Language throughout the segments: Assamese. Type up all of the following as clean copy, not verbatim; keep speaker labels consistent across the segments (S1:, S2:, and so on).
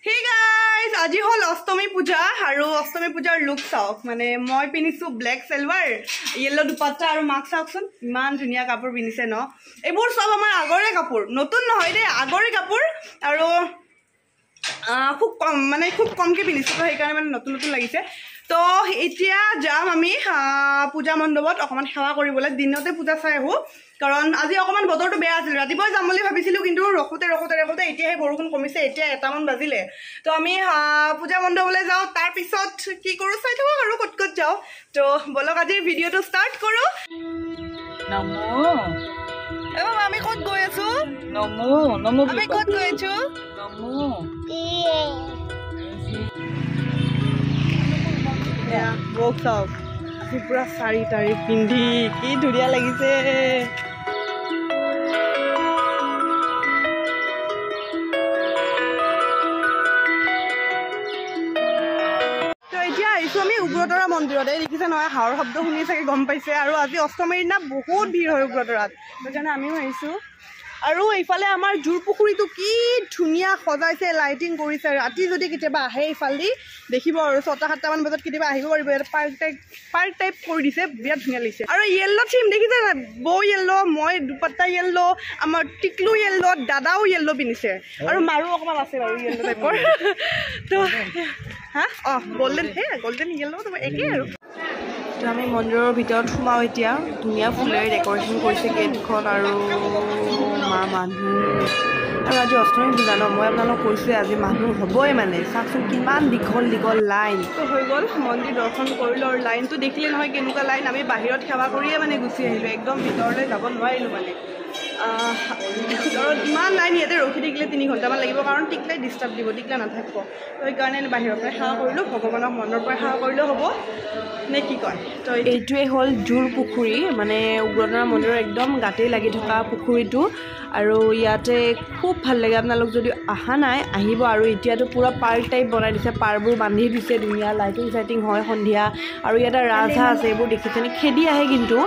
S1: Hey guys, আজি হল অষ্টমী পূজা আৰু অষ্টমী পূজাৰ লুক চাওক মানে মই পিনিছো ব্ল্যাক সালৱাৰ ইয়েলো দুপাট্টা আৰু মাস্ক চাওকচোন ইমান ধুনিয়া কাপোৰ পিনিছে ন এইবোৰ সব আমাৰ আগৰে কাপোৰ নতুন নহয় দে আগৰে কাপোৰ আৰু খুব কম মানে খুব কমকে পিনিছো তো সেইকাৰণে মানে নতুন নতুন লাগিছে তো এতিয়া যাম আমি পূজা মণ্ডপত অকমান সেৱা কৰিবলৈ দিনতে পূজা চাই আহো কাৰণ আজি অকমান বতৰটো বেয়া আছিল ৰাতিপুৱা যাম বুলি ভাবিছিলো কিন্তু ৰখোতে এতিয়াহে বৰষুণ কমিছে এতিয়া 1 মান বাজিলে তো আমি পূজা মণ্ডপলৈ যাও তাৰ পিছত কি কৰো চাই থাকো আৰু কত যাও তো বলক আজি ভিডিওটো ষ্টাৰ্ট কৰো
S2: নমো
S1: এবাৰ আমি কত গৈ আছো
S2: নমো নমো
S1: আমি কত গৈ আছো
S2: নমো
S1: বক চাওক আজি পুৰা সাৰি তাৰি পিন্ধি কি ধুনীয়া লাগিছে আমি উগ্ৰতৰা মন্দিৰত দেখিছে নহয় হাওৰ শব্দ শুনি চাগে গম পাইছে আৰু আজি অষ্টমীৰ দিনা বহুত ভিৰ হয় উগ্ৰতৰাত সেইকাৰণে আমিও আহিছো আৰু এইফালে আমাৰ জুৰ পুখুৰীটো কি ধুনীয়া সজাইছে লাইটিং কৰিছে ৰাতি যদি কেতিয়াবা আহে এইফালে দেখিব আৰু 6-7 মান বজাত কেতিয়াবা আহিব পাৰিব এটা পাৰ্ক টাইপ কৰি দিছে বিৰাট ধুনীয়া লাগিছে আৰু য়েল্লো থিম দেখিছে বৌ য়েল্লো মই দুপাট্টা য়েল্লো আমাৰ টিকলু য়েল্লো দাদাও য়েল্লো পিন্ধিছে আৰু মাৰো অকমান আছে বাৰু য়েল্লো টাইপৰ তো গোল্ডেন য়েল্লো তো একেই আৰু তো আমি মন্দিৰৰ ভিতৰত সোমাও এতিয়া ধুনীয়া ফুলেৰে ডেকৰেশ্যন কৰিছে গেটখন আৰু মানুহ আৰু আজি অষ্টমী পূজা ন মই আপোনালোকক কৈছোঁৱে আজি মানুহ হ'বই মানে চাওকচোন কিমান দীঘল লাইন তো হৈ গ'ল মন্দিৰ দৰ্শন কৰিলোঁ আৰু লাইনটো দেখিলে নহয় কেনেকুৱা লাইন আমি বাহিৰত সেৱা কৰিয়ে মানে গুচি আহিলোঁ একদম ভিতৰলৈ যাব নোৱাৰিলোঁ মানে ইমান লাইন ইয়াতে ৰখি থাকিলে 3 ঘণ্টামান লাগিব কাৰণ টিকলাই ডিষ্টাৰ্ব দিব টিকলা নাথাকিব সেইকাৰণে বাহিৰৰ পৰা সেৱা কৰিলোঁ ভগৱানক মনৰ পৰা সেৱা কৰিলেও হ'ব নে কি কয় তো এইটোৱে হ'ল জুৰ পুখুৰী মানে উগ্ৰতৰা মন্দিৰৰ একদম গাতেই লাগি থকা পুখুৰীটো আৰু ইয়াতে খুব ভাল লাগে আপোনালোক যদি অহা নাই আহিব আৰু এতিয়াতো পুৰা পাৰ্ক টাইপ বনাই দিছে পাৰবোৰ বান্ধি দিছে ধুনীয়া লাইটিং হয় সন্ধিয়া আৰু ইয়াতে ৰাজহাঁহ আছে এইবোৰ দেখিছেনে খেদি আহে কিন্তু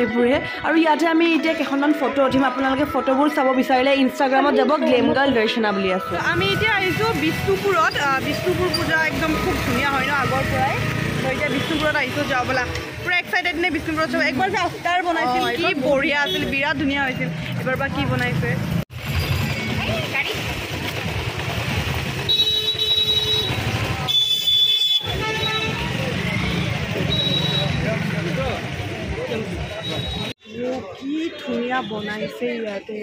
S1: এইবোৰে আৰু ইয়াতে আমি এতিয়া কেইখনমান ফটো উঠিম আপোনালোকে ফটোবোৰ চাব বিচাৰিলে ইনষ্টাগ্ৰামত যাব গ্লেম গাৰ্ল দৰ্শনা বুলি আছে আমি এতিয়া আহিছোঁ বিষ্ণুপুৰত বিষ্ণুপুৰ পূজা একদম খুব ধুনীয়া হয় ন আগৰ পৰাই তো এতিয়া বিষ্ণুপুৰত আহিছোঁ যাওঁ বোলা পুৰা এক্সাইটেড নে বিষ্ণুপুৰত চাব একবাৰ যে আফটাৰ বনাইছিল কি বঢ়িয়া আছিল বিৰাট ধুনীয়া হৈছিল এবাৰ বা কি বনাইছে কি ধুনীয়া বনাইছে ইয়াতে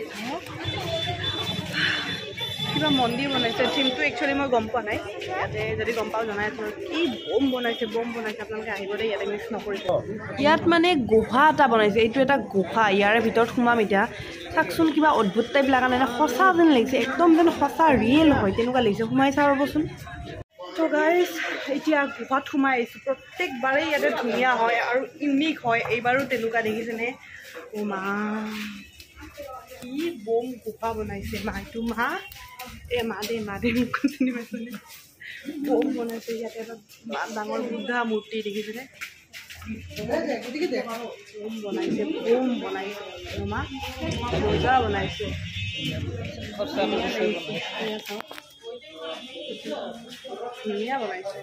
S1: কিবা মন্দিৰ বনাইছে থিমটো একচুৱেলি মই গম পোৱা নাই ইয়াতে যদি গম পাওঁ জনাই আছোঁ কি বম বনাইছে আপোনালোকে আহিব দেই ইয়াতে মিক্স নকৰিব ইয়াত মানে গুহা এটা বনাইছে এইটো এটা গুহা ইয়াৰে ভিতৰত সোমাম এতিয়া চাওকচোন কিবা অদ্ভুত টাইপ লগা নাই সঁচা যেন লাগিছে একদম যেন সঁচা ৰিয়েল হয় তেনেকুৱা লাগিছে সোমাই চাওঁ ৰ'বচোন তো গাইজ এতিয়া গুহাত সোমাই আহিছোঁ প্ৰত্যেকবাৰে ইয়াতে ধুনীয়া হয় আৰু ইউনিক হয় এইবাৰো তেনেকুৱা দেখিছেনে মা কি বম গুহা বনাইছে এইটো মা মা দে মোক চিনি পাইছোঁ বম বনাইছে ইয়াতে এটা ডাঙৰ বুদ্ধা মূৰ্তি দেখিছেনে বম বনাইছে মা মজা বনাইছে ধুনীয়া বনাইছে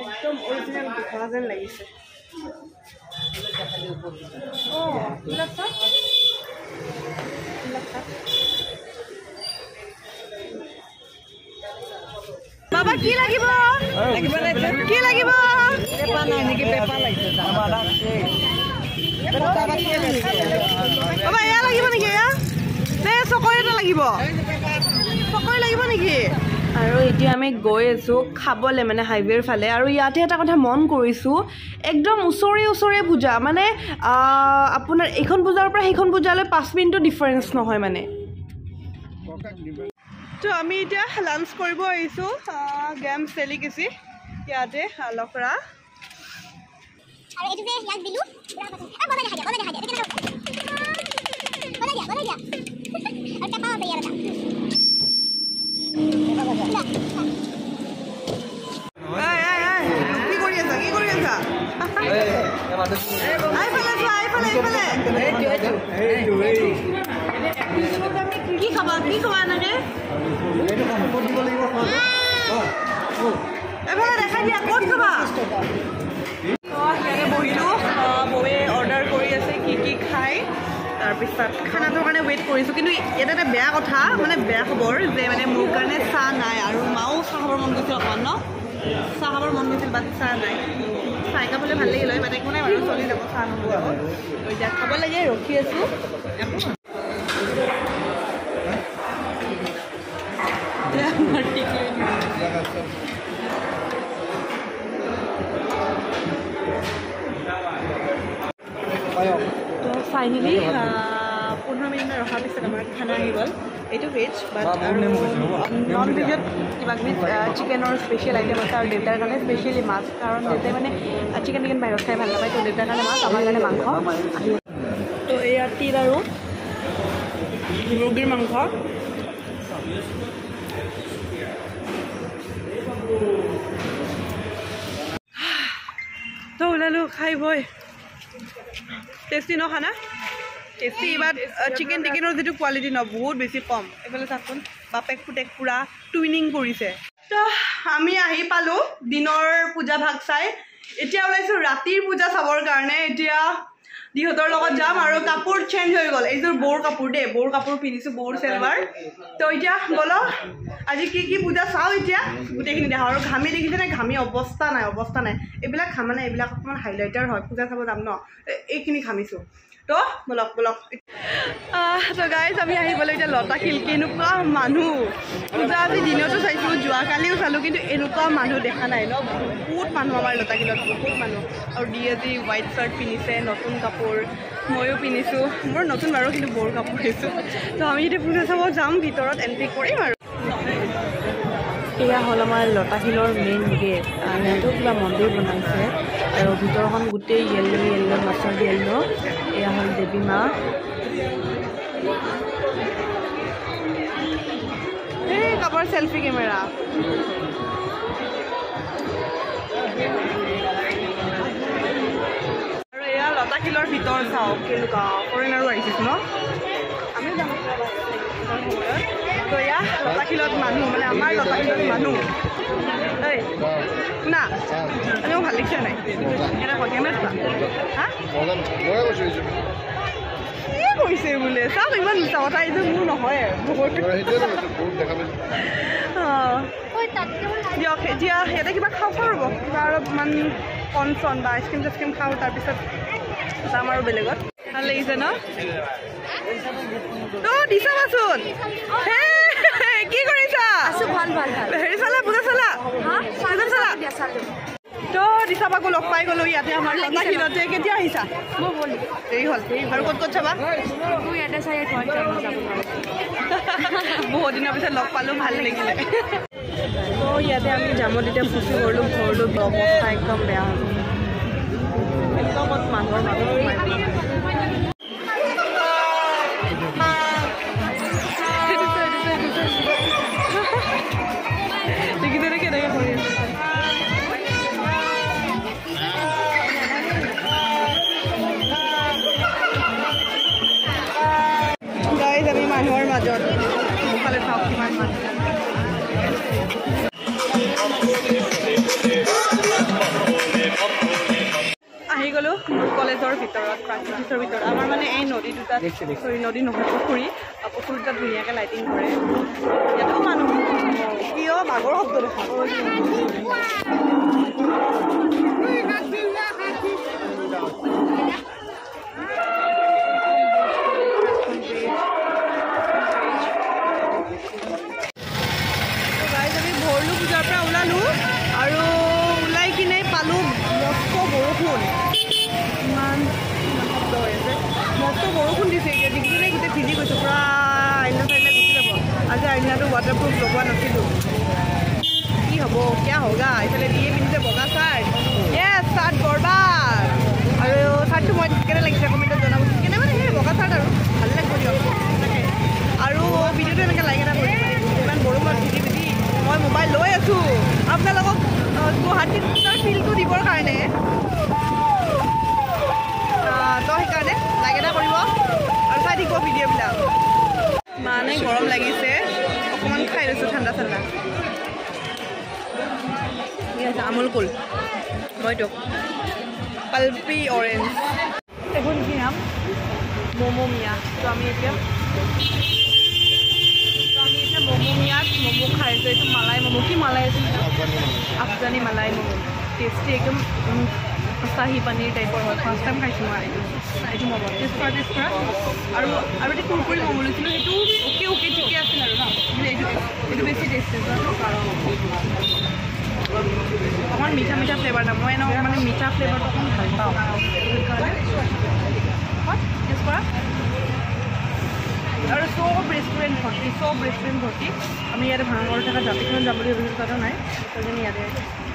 S1: একদম অৰিজিনেল গুহা যেন লাগিছে বাবা কি লাগিব কি লাগিব পেপা নাই নেকি পেপা লাগিছে বাবা এয়া লাগিব নেকি এয়া চকৰি এটা লাগিব নেকি আৰু এতিয়া আমি গৈ আছোঁ খাবলৈ মানে হাইৱেৰ ফালে আৰু ইয়াতে এটা কথা মন কৰিছোঁ একদম ওচৰে পূজা মানে আপোনাৰ এইখন পূজাৰ পৰা সেইখন পূজালৈ 5 মিনিটৰ ডিফাৰেঞ্চ নহয় মানে তো আমি এতিয়া লাঞ্চ কৰিব আহিছোঁ গেম চেলিকেচি ইয়াতে লখৰা কি খাবা এনেকে বেয়া কথা মানে বেয়া খবৰ যে মানে মোৰ কাৰণে চাহ নাই আৰু মাও চাহ খাবৰ মন গৈছিল অকণমান ন চাহ খাবৰ মন গৈছিল বাট চাহ নাই চাহ একাপ হ'লে ভাল লাগিল হয় বাট একো নাই বাৰু চলি যাব চাহ নহ'ব এতিয়া খাব লাগে ৰখি আছোঁ তো ফাইনেলি 15 মিনিট ৰখাৰ পিছত আমাৰ খানা আহি গ'ল এইটো ভেজ বাট আৰু নন ভেজত কিবা কিবি চিকেনৰ স্পেচিয়েল আইটেম আছে আৰু দেউতাৰ কাৰণে স্পেচিয়েলি মাছ কাৰণ দেউতাই মানে চিকেন টিকেন বাহিৰত খাই ভাল নাপায় তো দেউতাৰ কাৰণে মাছ আমাৰ কাৰণে মাংস আহি তো এয়া তিল আৰু মুৰ্গীৰ মাংস তো ওলালোঁ খাই বৈ টেষ্টি ন খানা টেষ্টি বাট চিকেন টিকেনৰ যিটো কোৱালিটি ন বহুত বেছি কম এইফালে চাচোন বাপেক পুতেক পুৰা টুইনিং কৰিছে তো আমি আহি পালোঁ দিনৰ পূজা ভাগ চাই এতিয়া ওলাইছোঁ ৰাতিৰ পূজা চাবৰ কাৰণে এতিয়া দিহঁতৰ লগত যাম আৰু কাপোৰ চেঞ্জ হৈ গ'ল এইযোৰ বৌৰ কাপোৰ দেই বৌৰ কাপোৰ পিন্ধিছোঁ বৌৰ চেলৱাৰ তো এতিয়া ব'লক আজি কি পূজা চাওঁ এতিয়া গোটেইখিনি দেখা আৰু ঘামি দেখিছেনে ঘামি অৱস্থা নাই এইবিলাক মানে এইবিলাক অকণমান হাইলাইটাৰ হয় পূজা চাব যাম ন এইখিনি ঘামিছোঁ তো ব'লক তো গাইজ আমি আহিবলৈ এতিয়া লতাশিল কেনেকুৱা মানুহ পূজা আজি দিনতো চাইছোঁ যোৱাকালিও চালোঁ কিন্তু এনেকুৱা মানুহ দেখা নাই ন বহুত মানুহ আমাৰ লতাশিলত বহুত মানুহ আৰু দি আজি হোৱাইট চাৰ্ট পিন্ধিছে নতুন কাপোৰ ময়ো পিন্ধিছোঁ মোৰ নতুন বাৰু কিন্তু বৌৰ কাপোৰ পিন্ধিছোঁ তো আমি এতিয়া পূজা চাব যাম ভিতৰত এণ্ট্ৰি কৰিম আৰু এয়া হ'ল আমাৰ লতাশিলৰ মেইন গেট ইয়াতো কিবা মন্দিৰ বনাইছে আৰু ভিতৰখন গোটেই য়েল্ল' মাছৰ য়েল্ল' এয়া হ'ল দেৱী মা এই কাপোৰ চেলফি কেমেৰা আৰু এয়া লতাশিলৰ ভিতৰ চাওঁ কেনেকুৱা ফৰেইনাৰো আহিছে ন আমি যাম তো এয়া লতাশিলত মানুহ মানে আমাৰ লতাশিলত মানুহ এই শুনা আমিও ভাল লিখা নাই এটা কেমেৰা হা কি কৰিছে বোলে চাওক ইমান মিছা কথা এইটো মোৰ নহয় দিয়ক এতিয়া ইয়াতে কিবা খাওঁ ৰ'ব কিবা অলপমান কণ চন বা আইচক্ৰীম চাইচক্ৰীম খাওঁ তাৰপিছত যাম আৰু বেলেগত ভাল লাগিছে ন দিছা মাচোন কি কৰিছা হেৰি চালা পূজা চালা তো দিছা বাকো লগ পাই গ'লো ইয়াতে আমাৰ লতাশিলতে কেতিয়া আহিছা দেৰি হ'ল আৰু ক'ত চাবা বহুত দিনৰ পিছত লগ পালোঁ ভাল লাগিলে তো ইয়াতে আমি জামত এতিয়া ফুচি কৰিলোঁ ঘৰলৈ অৱস্থা একদম বেয়া হ'ল এনেকুৱা ক'ত মানুহৰ মাজত সোমাই কেনেকৈ কৰি আছে গাইজ আমি মানুহৰ মাজত সোনকালে চাওক কিমান মানুহ আহি গ'লোঁ কলেজৰ ভিতৰত প্ৰাকৃতিকৰ ভিতৰত আমাৰ মানে এই নদী দুটা নদী নহয় পুখুৰী দুটা ধুনীয়াকৈ লাইটিং কৰে ইয়াতো মানুহ কিয় বাঘৰ শব্দ দেখা আমি ভৰলু পূজাৰ পৰা ওলালোঁ আৰু ওলাই কিনে পালোঁ মস্ত বৰষুণ ইমান শব্দ হৈ আছে মস্ত বৰষুণ দিছে এতিয়া দেখিছেনে গোটেই ভিজি গৈছোঁ পূৰা আইনা চাইনা গুচি যাব আজি আইনাটো ৱাটাৰপ্ৰুফ লগোৱা নাছিলোঁ কি হ'ব কিয়া হগা এইফালে দিয়ে পিন্ধিছে বগা চাৰ্ট চাৰ্ট বৰবাদ আৰু চাৰ্টটো মই কেনে লাগিছে কমেণ্টত জনাব কেনে মানে সেই বগা চাৰ্ট আৰু ভাল লাগিব দিয়ক তাকে আৰু ভিডিঅ'টো এনেকৈ লাইক এটা কৰি ইমান বৰষুণত ভিজি মই মোবাইল লৈ আছোঁ আপোনালোকক গুৱাহাটীৰ ফিলটো দিবৰ কাৰণে তো সেইকাৰণে লাইক এটা কৰিব আৰু চাই থাকিব ভিডিঅ'বিলাক মানে গৰম লাগিছে অকণমান খাই লৈছোঁ ঠাণ্ডা আমুল কুল হয়তো পাল্পি অৰেঞ্জ এখন কি নাম ম'ম' মিয়া তো আমি এতিয়া ম'মো খাই আছোঁ এইটো মালাই ম'মো কি মালাই আছিল আফগানী মালাই ম'মো টেষ্টি একদম চাহী পানীৰ টাইপৰ হয় ফাৰ্ষ্ট টাইম খাইছোঁ মই এইটো ম'ম' টেষ্ট কৰা আৰু এটা কুৰকুৰি ম'ম' লৈছিলোঁ সেইটো অ'কে ঠিকে আছিল আৰু ন কিন্তু এইটো বেছি টেষ্টি আছে অকণমান মিঠা ফ্লেভাৰ না মই এনেও মানে মিঠা ফ্লেভাৰটো অকণমান ভাল পাওঁ সেইকাৰণে টেষ্ট কৰা আৰু চব ৰেষ্টুৰেণ্ট ভৰ্তি আমি ইয়াতে ভাঙৰ থকা জাতিখনত যাম বুলি ভাবিছোঁ তাতে নাই সেইকাৰণে ইয়াতে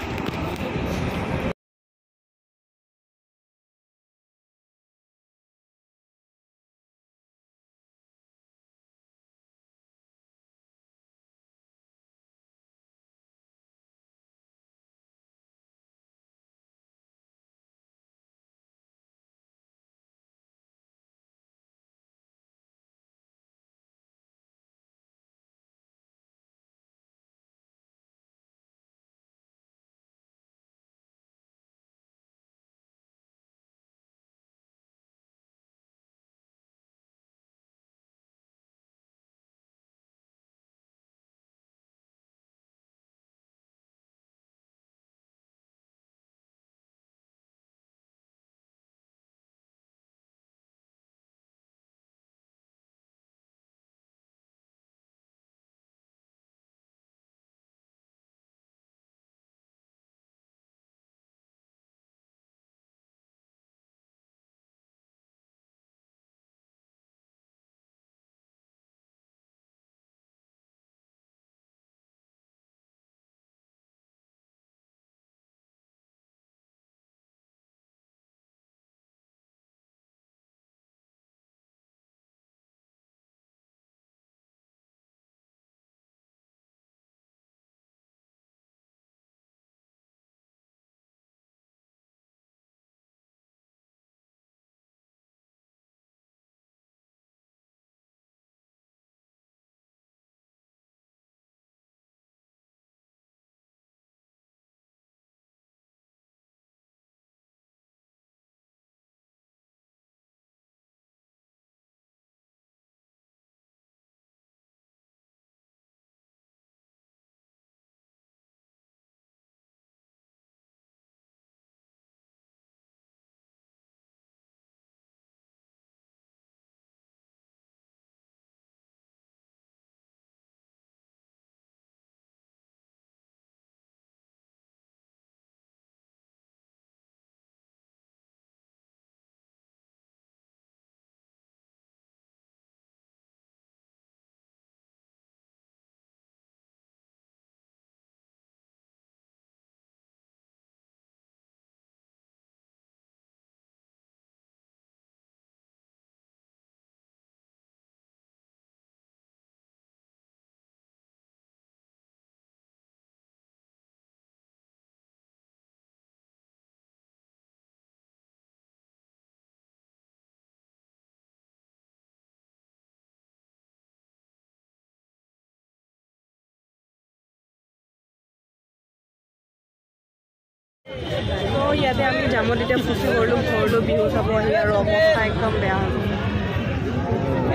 S1: তো ইয়াতে আমি জামত এতিয়া ফুচি কৰিলোঁ ঘৰটো বিহু চাব আহি আৰু অৱস্থা একদম বেয়া হ'ল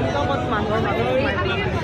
S1: একদম মানুহৰ মাজত সোমাই